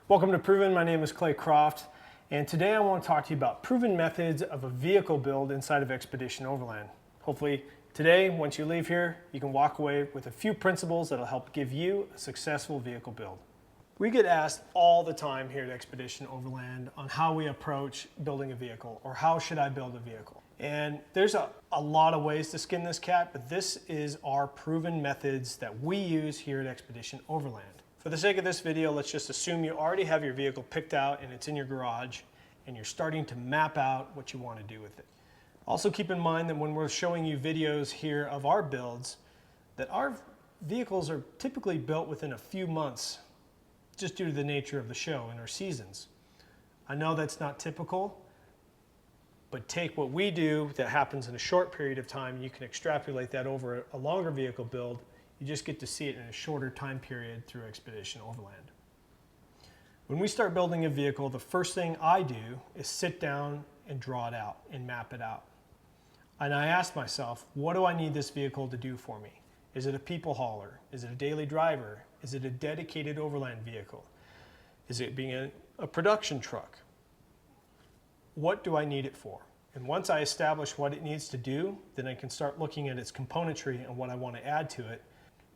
Welcome to Proven. My name is Clay Croft, and today I want to talk to you about proven methods of a vehicle build inside of Expedition Overland. Hopefully today, once you leave here, you can walk away with a few principles that will help give you a successful vehicle build. We get asked all the time here at Expedition Overland on how we approach building a vehicle, or how should I build a vehicle. And there's a lot of ways to skin this cat, but this is our proven methods that we use here at Expedition Overland. For the sake of this video, let's just assume you already have your vehicle picked out and it's in your garage and you're starting to map out what you want to do with it. Also keep in mind that when we're showing you videos here of our builds, that our vehicles are typically built within a few months, just due to the nature of the show and our seasons. I know that's not typical, but take what we do that happens in a short period of time and you can extrapolate that over a longer vehicle build. You just get to see it in a shorter time period through Expedition Overland. When we start building a vehicle, the first thing I do is sit down and draw it out and map it out. And I ask myself, what do I need this vehicle to do for me? Is it a people hauler? Is it a daily driver? Is it a dedicated overland vehicle? Is it being a production truck? What do I need it for? And once I establish what it needs to do, then I can start looking at its componentry and what I want to add to it.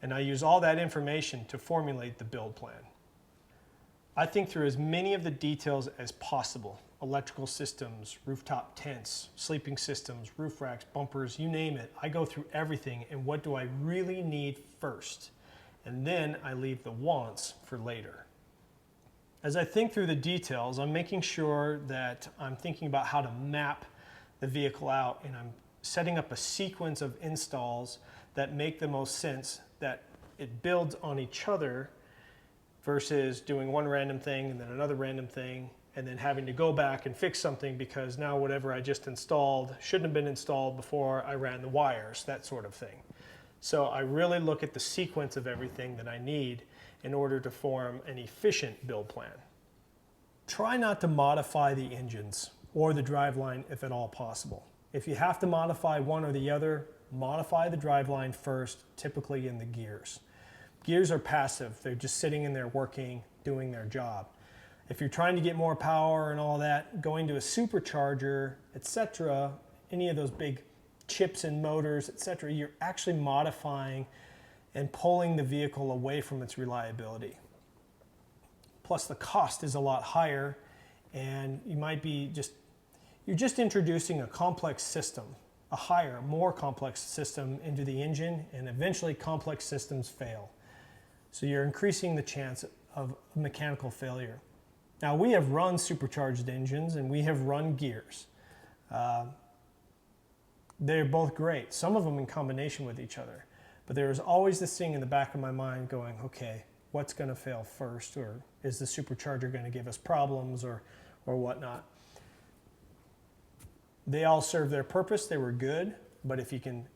And I use all that information to formulate the build plan. I think through as many of the details as possible: electrical systems, rooftop tents, sleeping systems, roof racks, bumpers, you name it. I go through everything and what do I really need first? And then I leave the wants for later. As I think through the details, I'm making sure that I'm thinking about how to map the vehicle out, and I'm setting up a sequence of installs that make the most sense, that it builds on each other versus doing one random thing and then another random thing and then having to go back and fix something because now whatever I just installed shouldn't have been installed before I ran the wires, that sort of thing. So I really look at the sequence of everything that I need in order to form an efficient build plan. Try not to modify the engines or the driveline if at all possible. If you have to modify one or the other, modify the driveline first, typically in the gears. Gears are passive. They're just sitting in there working, doing their job. If you're trying to get more power and all that, going to a supercharger, etc., any of those big chips and motors, etc., you're actually modifying and pulling the vehicle away from its reliability. Plus the cost is a lot higher, and you might be you're just introducing a complex system, a higher, more complex system into the engine, and eventually complex systems fail. So you're increasing the chance of mechanical failure. Now, we have run supercharged engines and we have run gears. They're both great, some of them in combination with each other. But there's always this thing in the back of my mind going, okay, what's going to fail first? Or is the supercharger going to give us problems or whatnot? They all serve their purpose, they were good, but if you can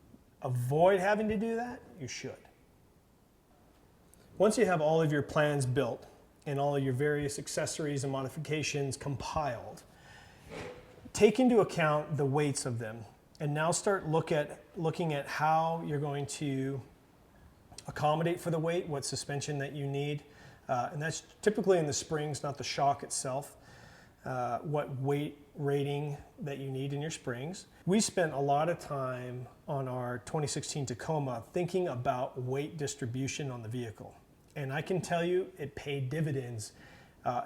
avoid having to do that, you should. Once you have all of your plans built and all of your various accessories and modifications compiled, take into account the weights of them and now start looking at how you're going to accommodate for the weight, what suspension that you need, and that's typically in the springs, not the shock itself. What weight rating that you need in your springs. We spent a lot of time on our 2016 Tacoma thinking about weight distribution on the vehicle. And I can tell you it paid dividends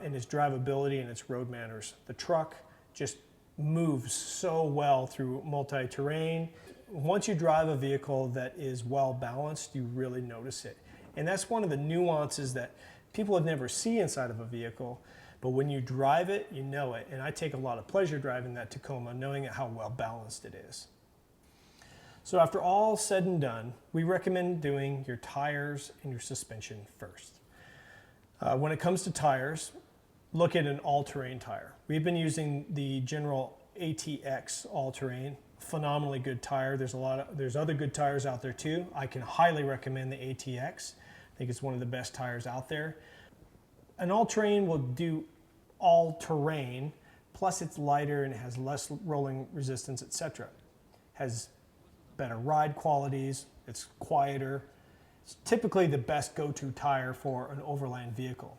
in its drivability and its road manners. The truck just moves so well through multi-terrain. Once you drive a vehicle that is well balanced, you really notice it. And that's one of the nuances that people would never see inside of a vehicle. But when you drive it, you know it. And I take a lot of pleasure driving that Tacoma, knowing how well balanced it is. So after all said and done, we recommend doing your tires and your suspension first. When it comes to tires, look at an all-terrain tire. We've been using the General ATX all-terrain, phenomenally good tire. There's other good tires out there too. I can highly recommend the ATX. I think it's one of the best tires out there. An all-terrain will do all-terrain, plus it's lighter and it has less rolling resistance, etc. Has better ride qualities, it's quieter. It's typically the best go-to tire for an overland vehicle.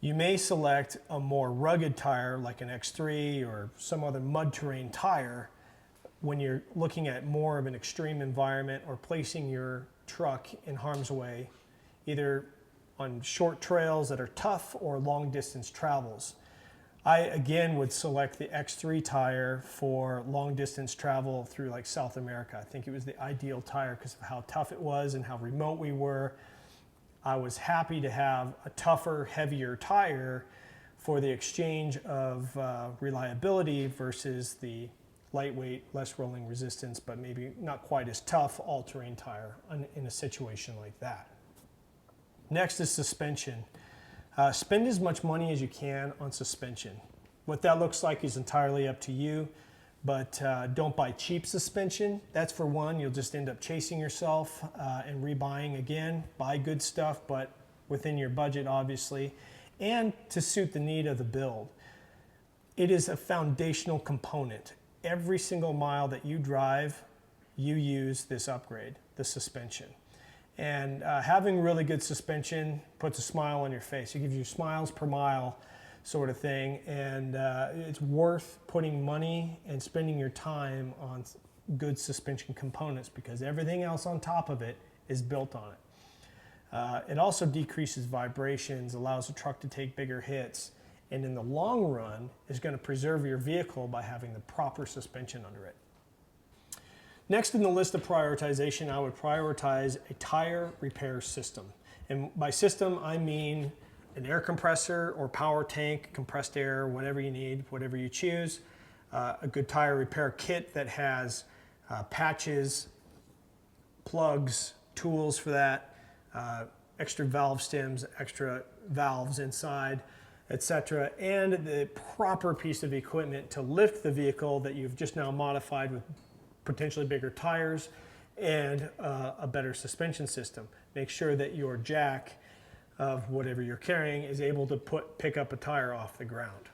You may select a more rugged tire like an X3 or some other mud terrain tire when you're looking at more of an extreme environment or placing your truck in harm's way, either on short trails that are tough or long distance travels. I again would select the X3 tire for long distance travel through like South America. I think it was the ideal tire because of how tough it was and how remote we were. I was happy to have a tougher, heavier tire for the exchange of reliability versus the lightweight, less rolling resistance, but maybe not quite as tough all-terrain tire in a situation like that. Next is suspension. Spend as much money as you can on suspension. What that looks like is entirely up to you, but don't buy cheap suspension. That's for one, you'll just end up chasing yourself and rebuying again. Buy good stuff, but within your budget, obviously, and to suit the need of the build. It is a foundational component. Every single mile that you drive, you use this upgrade, the suspension. And having really good suspension puts a smile on your face. It gives you smiles per mile sort of thing. And it's worth putting money and spending your time on good suspension components because everything else on top of it is built on it. It also decreases vibrations, allows the truck to take bigger hits, and in the long run is going to preserve your vehicle by having the proper suspension under it. Next in the list of prioritization, I would prioritize a tire repair system. And by system, I mean an air compressor or power tank, compressed air, whatever you need, whatever you choose. A good tire repair kit that has patches, plugs, tools for that, extra valve stems, extra valves inside, etc., and the proper piece of equipment to lift the vehicle that you've just now modified with potentially bigger tires and a better suspension system. Make sure that your jack of whatever you're carrying is able to pick up a tire off the ground.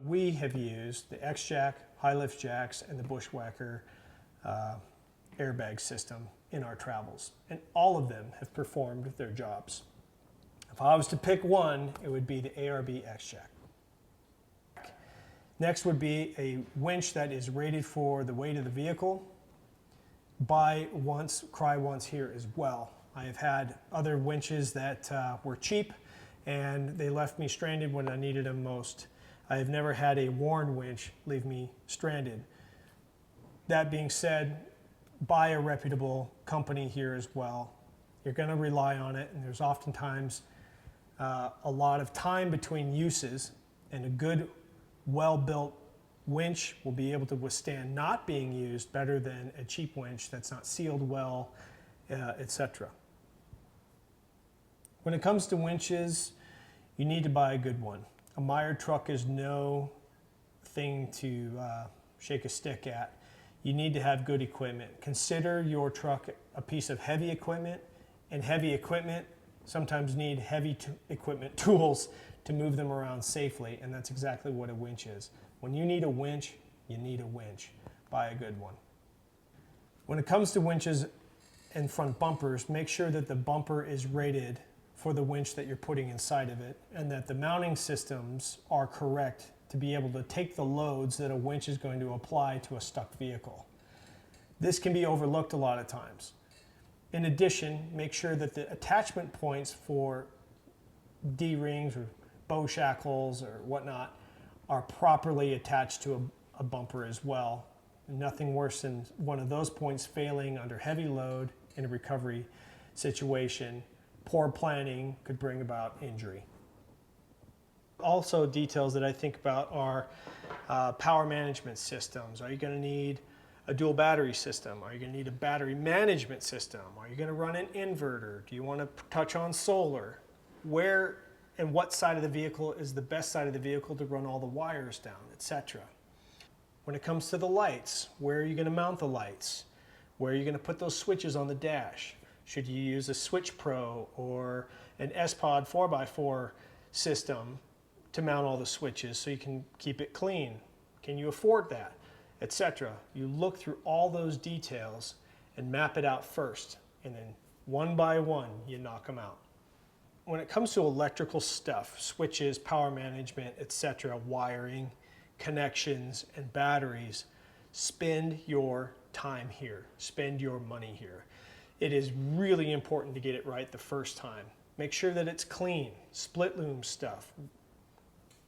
We have used the X-Jack, high lift jacks, and the Bushwhacker airbag system in our travels, and all of them have performed their jobs. If I was to pick one, it would be the ARB X-Jack. Next would be a winch that is rated for the weight of the vehicle. Buy once, cry once here as well. I have had other winches that were cheap and they left me stranded when I needed them most. I have never had a worn winch leave me stranded. That being said, buy a reputable company here as well. You're going to rely on it, and there's oftentimes a lot of time between uses, and a good, well-built winch will be able to withstand not being used better than a cheap winch that's not sealed well, etc. When it comes to winches, you need to buy a good one. A mired truck is no thing to shake a stick at. You need to have good equipment. Consider your truck a piece of heavy equipment, and heavy equipment sometimes need heavy equipment tools to move them around safely, and that's exactly what a winch is. When you need a winch, you need a winch. Buy a good one. When it comes to winches and front bumpers, make sure that the bumper is rated for the winch that you're putting inside of it, and that the mounting systems are correct to be able to take the loads that a winch is going to apply to a stuck vehicle. This can be overlooked a lot of times. In addition, make sure that the attachment points for D-rings or bow shackles or whatnot are properly attached to a bumper as well. Nothing worse than one of those points failing under heavy load in a recovery situation. Poor planning could bring about injury. Also, details that I think about are power management systems. Are you going to need a dual battery system? Are you going to need a battery management system? Are you going to run an inverter? Do you want to touch on solar? Where and what side of the vehicle is the best side of the vehicle to run all the wires down, etc. When it comes to the lights, where are you going to mount the lights? Where are you going to put those switches on the dash? Should you use a Switch Pro or an S-Pod 4x4 system to mount all the switches so you can keep it clean? Can you afford that? Etc. You look through all those details and map it out first, and then one by one you knock them out. when it comes to electrical stuff, switches, power management, etc., wiring, connections, and batteries, spend your time here. Spend your money here. It is really important to get it right the first time. Make sure that it's clean. Split loom stuff.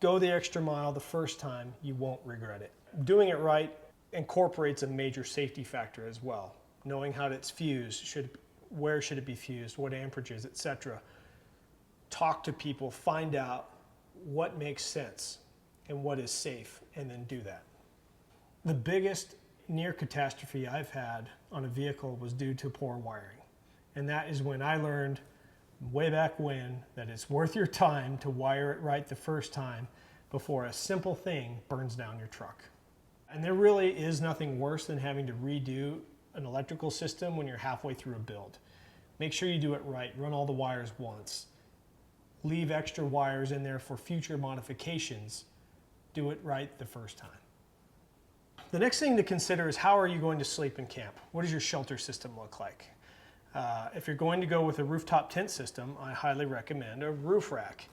Go the extra mile the first time. You won't regret it. Doing it right incorporates a major safety factor as well. Knowing how it's fused, where should it be fused, what amperages, etc. Talk to people, find out what makes sense and what is safe, and then do that. The biggest near catastrophe I've had on a vehicle was due to poor wiring. And that is when I learned way back when that it's worth your time to wire it right the first time before a simple thing burns down your truck. And there really is nothing worse than having to redo an electrical system when you're halfway through a build. Make sure you do it right. Run all the wires once. Leave extra wires in there for future modifications. Do it right the first time. The next thing to consider is, how are you going to sleep in camp? What does your shelter system look like? If you're going to go with a rooftop tent system, I highly recommend a roof rack.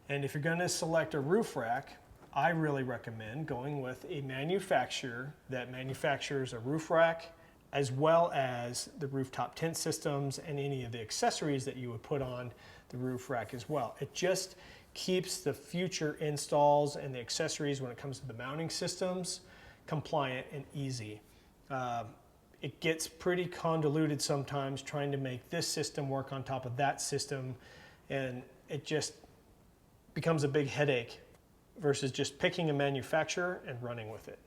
And if you're going to select a roof rack, I really recommend going with a manufacturer that manufactures a roof rack, as well as the rooftop tent systems and any of the accessories that you would put on the roof rack as well. It just keeps the future installs and the accessories when it comes to the mounting systems compliant and easy. It gets pretty convoluted sometimes trying to make this system work on top of that system, and it just becomes a big headache versus just picking a manufacturer and running with it.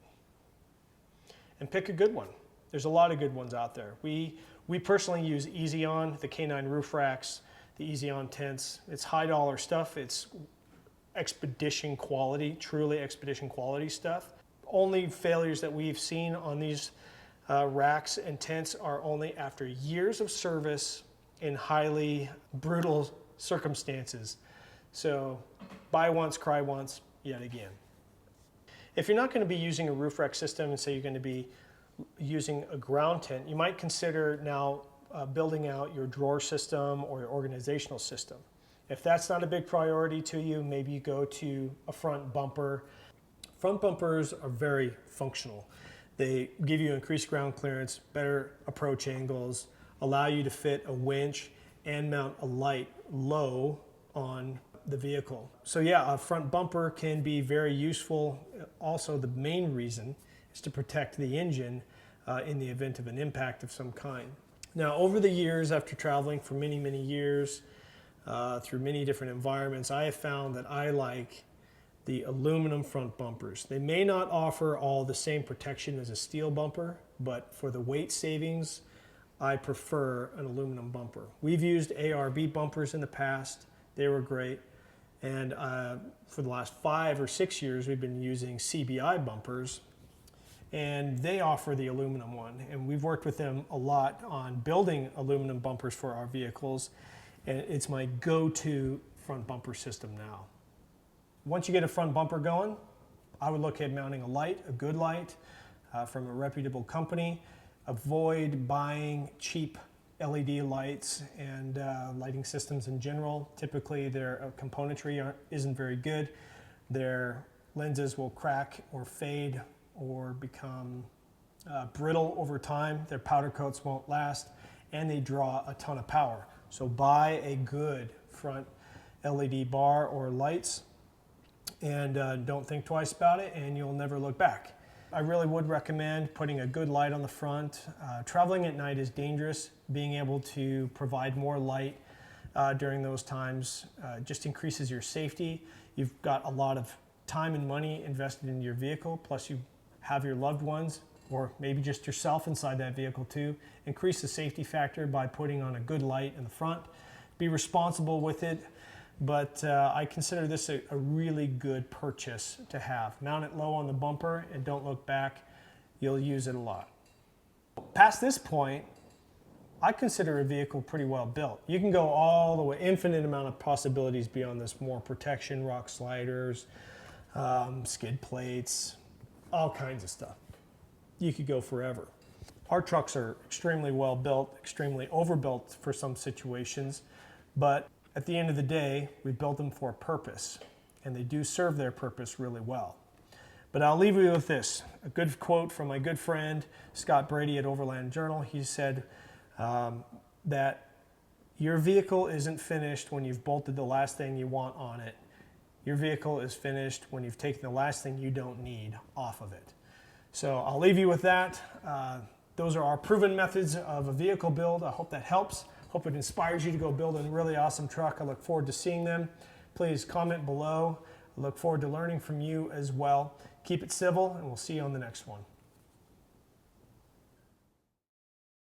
And pick a good one. There's a lot of good ones out there. We personally use Easy-On, the K9 roof racks, the Easy-On tents. It's high dollar stuff. It's expedition quality, truly expedition quality stuff. Only failures that we've seen on these racks and tents are only after years of service in highly brutal circumstances. So buy once, cry once, yet again. If you're not going to be using a roof rack system and say you're going to be using a ground tent, you might consider now building out your drawer system or your organizational system. If that's not a big priority to you, maybe you go to a front bumper. Front bumpers are very functional. They give you increased ground clearance, better approach angles, allow you to fit a winch and mount a light low on the vehicle. So yeah, a front bumper can be very useful. Also, the main reason is to protect the engine in the event of an impact of some kind. Now, over the years, after traveling for many, many years through many different environments, I have found that I like the aluminum front bumpers. They may not offer all the same protection as a steel bumper, but for the weight savings, I prefer an aluminum bumper. We've used ARB bumpers in the past. They were great. And for the last 5 or 6 years, we've been using CBI bumpers, and they offer the aluminum one. And we've worked with them a lot on building aluminum bumpers for our vehicles, and it's my go-to front bumper system now. Once you get a front bumper going, I would look at mounting a light, a good light from a reputable company. Avoid buying cheap LED lights and lighting systems in general. Typically their componentry isn't very good. Their lenses will crack or fade or become brittle over time. Their powder coats won't last, and they draw a ton of power. So buy a good front LED bar or lights, and don't think twice about it, and you'll never look back. I really would recommend putting a good light on the front. Traveling at night is dangerous. Being able to provide more light during those times just increases your safety. You've got a lot of time and money invested in your vehicle, plus you have your loved ones, or maybe just yourself inside that vehicle too. Increase the safety factor by putting on a good light in the front. Be responsible with it. But I consider this a really good purchase to have. Mount it low on the bumper and don't look back. You'll use it a lot. Past this point, I consider a vehicle pretty well built. You can go all the way, infinite amount of possibilities beyond this. More protection, rock sliders, skid plates, all kinds of stuff. You could go forever. Our trucks are extremely well built, extremely overbuilt for some situations, but at the end of the day, we built them for a purpose, and they do serve their purpose really well. But I'll leave you with this, a good quote from my good friend Scott Brady at Overland Journal. He said that your vehicle isn't finished when you've bolted the last thing you want on it. Your vehicle is finished when you've taken the last thing you don't need off of it. So I'll leave you with that. Those are our proven methods of a vehicle build. I hope that helps. Hope it inspires you to go build a really awesome truck. I look forward to seeing them. Please comment below. I look forward to learning from you as well. Keep it civil, and we'll see you on the next one.